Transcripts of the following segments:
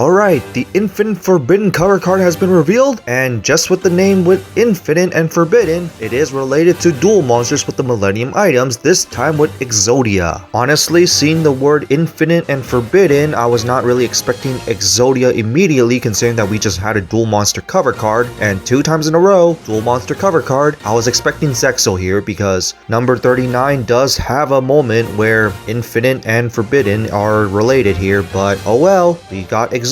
Alright, the Infinite Forbidden cover card has been revealed, and just with the name with Infinite and Forbidden, it is related to dual monsters with the Millennium items, this time with Exodia. Honestly, seeing the word Infinite and Forbidden, I was not really expecting Exodia immediately, considering that we just had a dual monster cover card, and 2 times in a row, dual monster cover card. I was expecting Zexal here because number 39 does have a moment where Infinite and Forbidden are related here, but oh well, we got Exodia,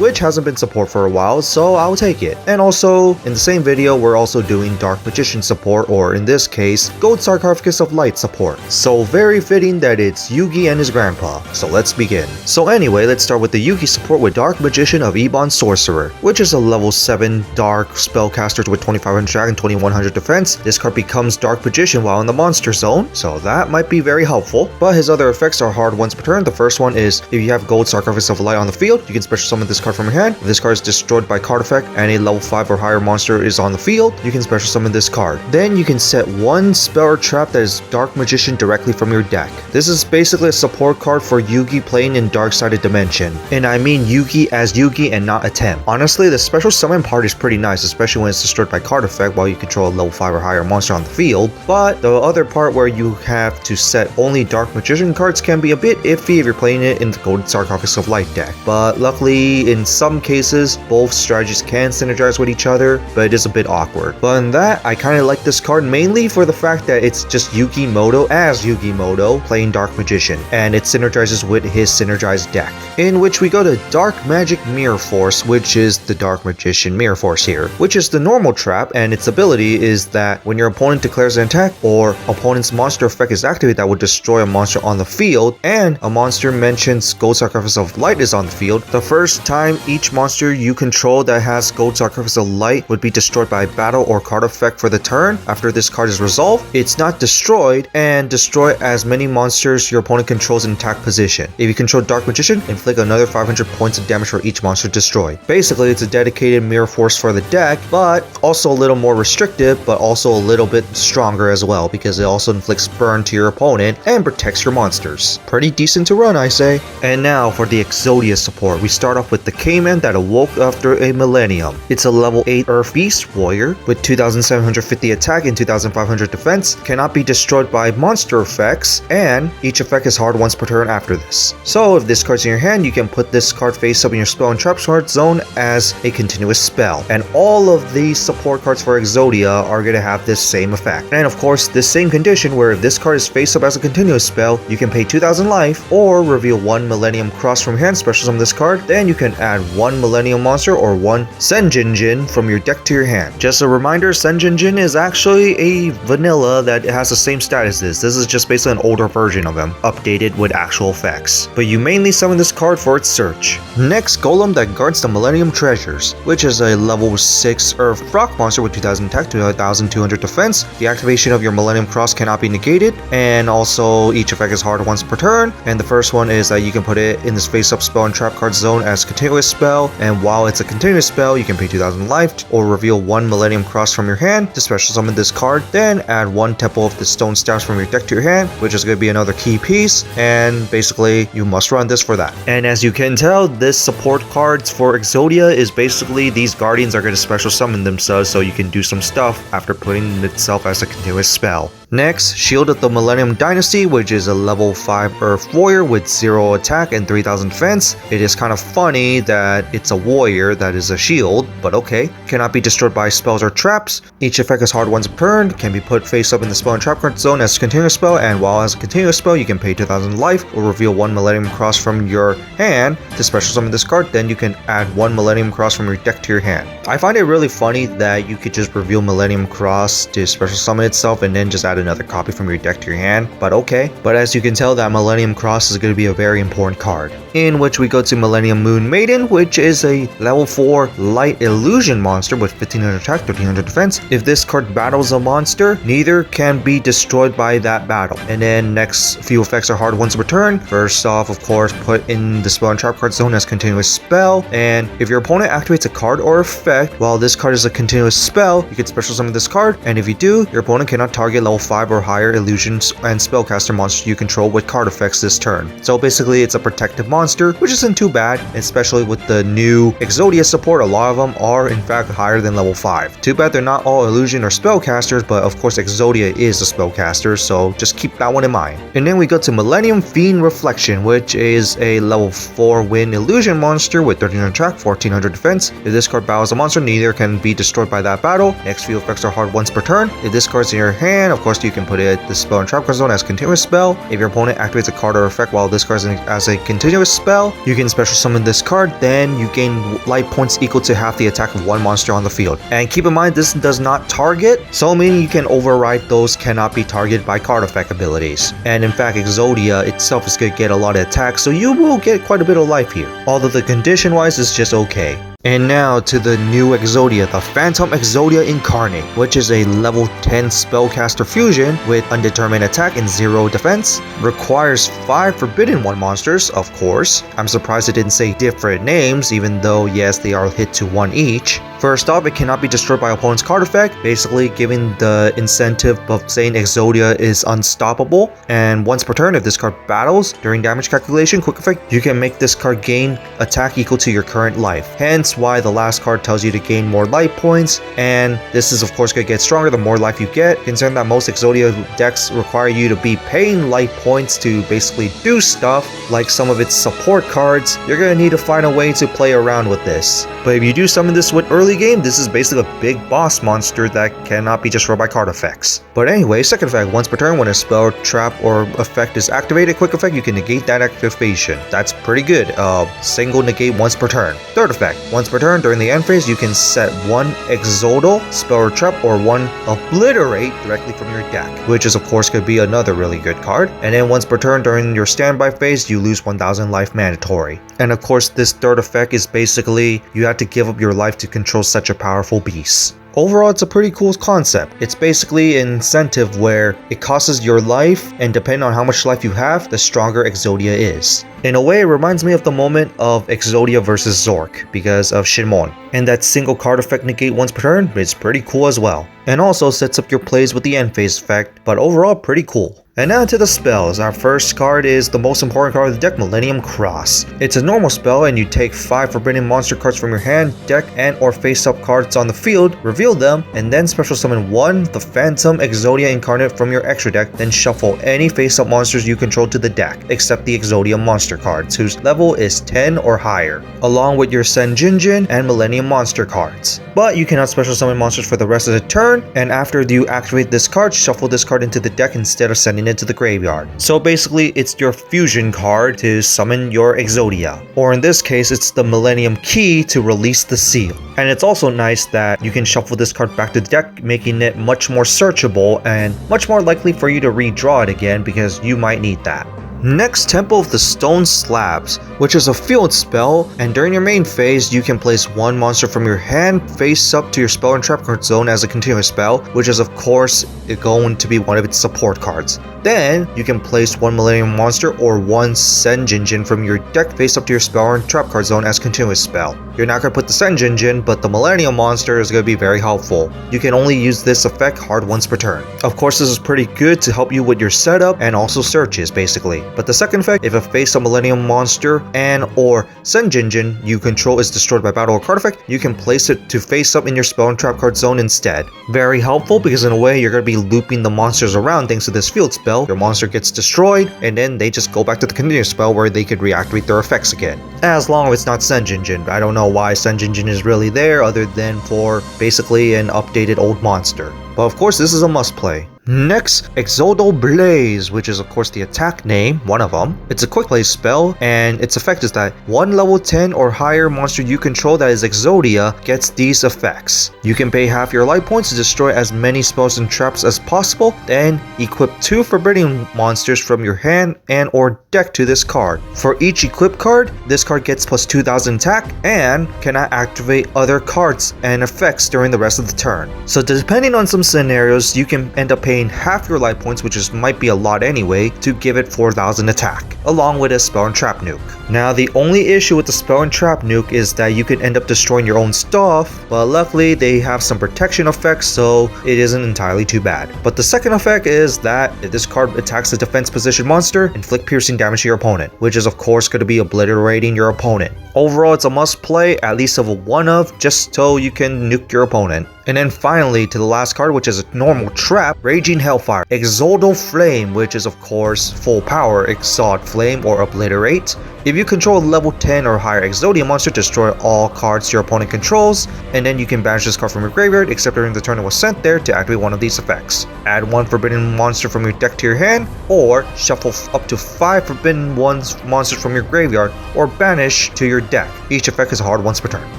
which hasn't been support for a while, so I'll take it. And also, in the same video, we're also doing Dark Magician support, or in this case, Gold Sarcophagus of Light support. So very fitting that it's Yugi and his grandpa. So let's begin. So anyway, let's start with the Yugi support with Dark Magician of Ebon Sorcerer, which is a level 7 Dark spellcaster with 2500 attack and 2100 defense. This card becomes Dark Magician while in the monster zone, so that might be very helpful. But his other effects are hard once per turn. The first one is, if you have Gold Sarcophagus of Light on the field, you can special summon this card from your hand. If this card is destroyed by card effect and a level 5 or higher monster is on the field, you can special summon this card. Then you can set one spell or trap that is Dark Magician directly from your deck. This is basically a support card for Yugi playing in Dark-Sided Dimension. And I mean Yugi as Yugi and not Attempt. Honestly, the special summon part is pretty nice, especially when it's destroyed by card effect while you control a level 5 or higher monster on the field. But the other part where you have to set only Dark Magician cards can be a bit iffy if you're playing it in the Gold Sarcophagus of Light deck. But luckily, in some cases, both strategies can synergize with each other, but it is a bit awkward. But in that, I kind of like this card mainly for the fact that it's just Yugimoto as Yugimoto playing Dark Magician, and it synergizes with his synergized deck. In which we go to Dark Magic Mirror Force, which is the Dark Magician Mirror Force here, which is the normal trap, and its ability is that when your opponent declares an attack or opponent's monster effect is activated that would destroy a monster on the field, and a monster mentions Gold Sarcophagus of Light is on the field, the first time each monster you control that has Gold Sarcophagus of Light would be destroyed by battle or card effect for the turn. After this card is resolved, it's not destroyed, and destroy as many monsters your opponent controls in attack position. If you control Dark Magician, inflict another 500 points of damage for each monster destroyed. Basically, it's a dedicated mirror force for the deck, but also a little more restrictive, but also a little bit stronger as well, because it also inflicts burn to your opponent and protects your monsters. Pretty decent to run, I say. And now for the Exodia support, we start off with the Cayman that awoke after a Millennium. It's a level 8 Earth Beast warrior with 2750 attack and 2500 defense, cannot be destroyed by monster effects, and each effect is hard once per turn after this. So if this card's in your hand, you can put this card face up in your spell and trap card zone as a continuous spell. And all of these support cards for Exodia are going to have this same effect. And of course, this same condition where if this card is face up as a continuous spell, you can pay 2000 life or reveal 1 Millennium Cross from hand, special summon this card. Then you can add 1 Millennium monster or 1 Senjinjin from your deck to your hand. Just a reminder, Senjinjin is actually a vanilla that has the same status as this. This is just basically an older version of him, updated with actual effects. But you mainly summon this card for its search. Next, Golem that guards the Millennium Treasures, which is a level 6 Earth Rock monster with 2000 attack, 2200 defense. The activation of your Millennium Cross cannot be negated, and also each effect is hard once per turn. And the first one is that you can put it in this face-up spell and trap card zone as continuous spell, and while it's a continuous spell, you can pay 2000 life or reveal 1 Millennium Cross from your hand to special summon this card. Then add 1 Temple of the Stone Staffs from your deck to your hand, which is going to be another key piece, and basically you must run this for that. And as you can tell, this support cards for Exodia is basically these guardians are going to special summon themselves, so you can do some stuff after putting itself as a continuous spell. Next, Shield of the Millennium Dynasty, which is a level 5 Earth Warrior with 0 attack and 3000 defense. It is kind of funny that it's a warrior that is a shield, but okay. Cannot be destroyed by spells or traps. Each effect is hard once per turn, can be put face up in the spell and trap card zone as a continuous spell, and while as a continuous spell, you can pay 2000 life or reveal 1 Millennium Cross from your hand to special summon this card. Then you can add 1 Millennium Cross from your deck to your hand. I find it really funny that you could just reveal Millennium Cross to special summon itself and then just add another copy from your deck to your hand, but okay. But as you can tell, that Millennium Cross is going to be a very important card. In which we go to Millennium Moon Maiden, which is a level 4 Light Illusion monster with 1500 attack, 1300 defense. If this card battles a monster, neither can be destroyed by that battle. And then next few effects are hard once per turn. First off, of course, put in the spell and trap card zone as continuous spell, and if your opponent activates a card or effect while this card is a continuous spell, you can special summon this card, and if you do, your opponent cannot target level 5 or higher illusions and spellcaster monsters you control with card effects this turn. So basically it's a protective monster, which isn't too bad, especially with the new Exodia support. A lot of them are in fact higher than level 5. Too bad they're not all illusion or spellcasters, but of course Exodia is a spellcaster, so just keep that one in mind. And then we go to Millennium Fiend Reflection, which is a level 4 wind illusion monster with 1300 attack, 1400 defense. If this card battles a monster, neither can be destroyed by that battle. Next few effects are hard once per turn. If this card's in your hand, of course you can put it the spell and trap card zone as continuous spell. If your opponent activates a card or effect while this card is as a continuous spell, you can special summon this card, then you gain life points equal to half the attack of one monster on the field. And keep in mind, this does not target, so meaning you can override those cannot be targeted by card effect abilities. And in fact, Exodia itself is going to get a lot of attacks, so you will get quite a bit of life here. Although the condition wise is just okay. And now to the new Exodia, the Phantom Exodia Incarnate, which is a level 10 spellcaster fusion with undetermined attack and 0 defense. Requires 5 Forbidden 1 monsters, of course. I'm surprised it didn't say different names, even though yes, they are hit to 1 each. First off, it cannot be destroyed by opponent's card effect, basically giving the incentive of saying Exodia is unstoppable. And once per turn, if this card battles, during damage calculation, quick effect, you can make this card gain attack equal to your current life. Hence why the last card tells you to gain more life points, and this is of course going to get stronger the more life you get, considering that most Exodia decks require you to be paying life points to basically do stuff like some of its support cards. You're going to need to find a way to play around with this. But if you do summon this with early game, this is basically a big boss monster that cannot be destroyed by card effects. But anyway, second effect, once per turn when a spell, trap, or effect is activated, quick effect, you can negate that activation. That's pretty good. Single negate once per turn. Third effect, once per turn during the end phase, you can set 1 Exodal, spell or trap, or 1 Obliterate directly from your deck, which is of course going to be another really good card. And then once per turn during your standby phase, you lose 1000 life mandatory. And of course this third effect is basically you have to give up your life to control such a powerful beast. Overall, it's a pretty cool concept. It's basically an incentive where it costs your life, and depending on how much life you have, the stronger Exodia is. In a way, it reminds me of the moment of Exodia versus Zork because of Shinmon. And that single card effect negate once per turn is pretty cool as well. And also sets up your plays with the end phase effect, but overall pretty cool. And now to the spells. Our first card is the most important card of the deck, Millennium Cross. It's a normal spell and you take 5 forbidden monster cards from your hand, deck, and or face-up cards on the field, reveal them, and then special summon 1, the Phantom Exodia Incarnate from your extra deck, then shuffle any face-up monsters you control to the deck, except the Exodia monster cards, whose level is 10 or higher, along with your Senjinjin and Millennium monster cards. But you cannot special summon monsters for the rest of the turn, and after you activate this card, shuffle this card into the deck instead of sending it to the graveyard. So basically it's your fusion card to summon your Exodia, or in this case it's the Millennium Key to release the seal. And it's also nice that you can shuffle this card back to the deck, making it much more searchable and much more likely for you to redraw it again because you might need that. Next, Temple of the Stone Slabs, which is a field spell, and during your main phase, you can place 1 monster from your hand face up to your spell and trap card zone as a continuous spell, which is of course going to be one of its support cards. Then, you can place 1 Millennium monster or 1 Senjinjin from your deck face up to your spell and trap card zone as continuous spell. You're not going to put the Senjinjin, but the Millennium monster is going to be very helpful. You can only use this effect hard once per turn. Of course, this is pretty good to help you with your setup and also searches basically. But the second effect, if a face-up Millennium monster and or Senjinjin you control is destroyed by battle or card effect, you can place it to face up in your spell and trap card zone instead. Very helpful because in a way you're going to be looping the monsters around thanks to this field spell. Your monster gets destroyed and then they just go back to the continuous spell where they could reactivate their effects again. As long as it's not Senjinjin. I don't know why Senjinjin is really there other than for basically an updated old monster. But of course this is a must play. Next, Exodal Blaze, which is of course the attack name, one of them. It's a quick play spell, and its effect is that 1 level 10 or higher monster you control that is Exodia gets these effects. You can pay half your life points to destroy as many spells and traps as possible, then equip 2 forbidden monsters from your hand and or deck to this card. For each equip card, this card gets plus 2000 attack and cannot activate other cards and effects during the rest of the turn. So depending on some scenarios, you can end up paying half your life points, which might be a lot anyway, to give it 4,000 attack, along with a spell and trap nuke. Now, the only issue with the spell and trap nuke is that you can end up destroying your own stuff, but luckily they have some protection effects, so it isn't entirely too bad. But the second effect is that if this card attacks a defense position monster, inflict piercing damage to your opponent, which is of course going to be obliterating your opponent. Overall, it's a must play, at least of a one of, just so you can nuke your opponent. And then finally, to the last card, which is a normal trap, Raging Hellfire. Exalt Flame, which is of course full power, Exalt Flame or Obliterate. If you control a level 10 or higher Exodia monster, destroy all cards your opponent controls, and then you can banish this card from your graveyard, except during the turn it was sent there, to activate one of these effects. Add one forbidden monster from your deck to your hand, or shuffle up to 5 forbidden monsters from your graveyard, or banish to your deck. Each effect is hard once per turn.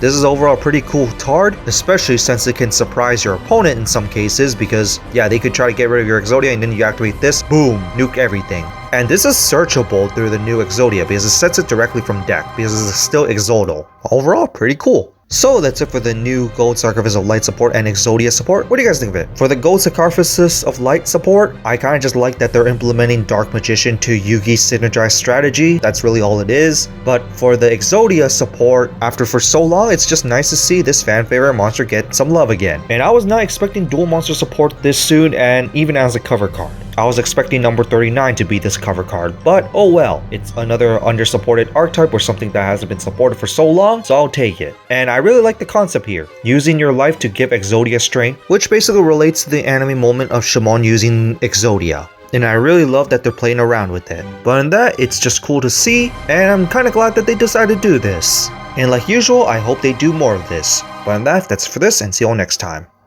This is overall a pretty cool card, especially since it can surprise your opponent in some cases, because yeah, they could try to get rid of your Exodia and then you activate this, boom, nuke everything. And this is searchable through the new Exodia because it sets it directly from deck because it's still Exodal. Overall, pretty cool. So that's it for the new Gold Sarcophagus of Light support and Exodia support. What do you guys think of it? For the Gold Sarcophagus of Light support, I kind of just like that they're implementing Dark Magician to Yugi's synergized strategy. That's really all it is. But for the Exodia support, after for so long, it's just nice to see this fan favorite monster get some love again. And I was not expecting dual monster support this soon, and even as a cover card. I was expecting number 39 to be this cover card, but oh well, it's another undersupported archetype or something that hasn't been supported for so long, so I'll take it. And I really like the concept here, using your life to give Exodia strength, which basically relates to the anime moment of Shimon using Exodia. And I really love that they're playing around with it. But in that, it's just cool to see, and I'm kinda glad that they decided to do this. And like usual, I hope they do more of this. But in that, that's for this, and see you all next time.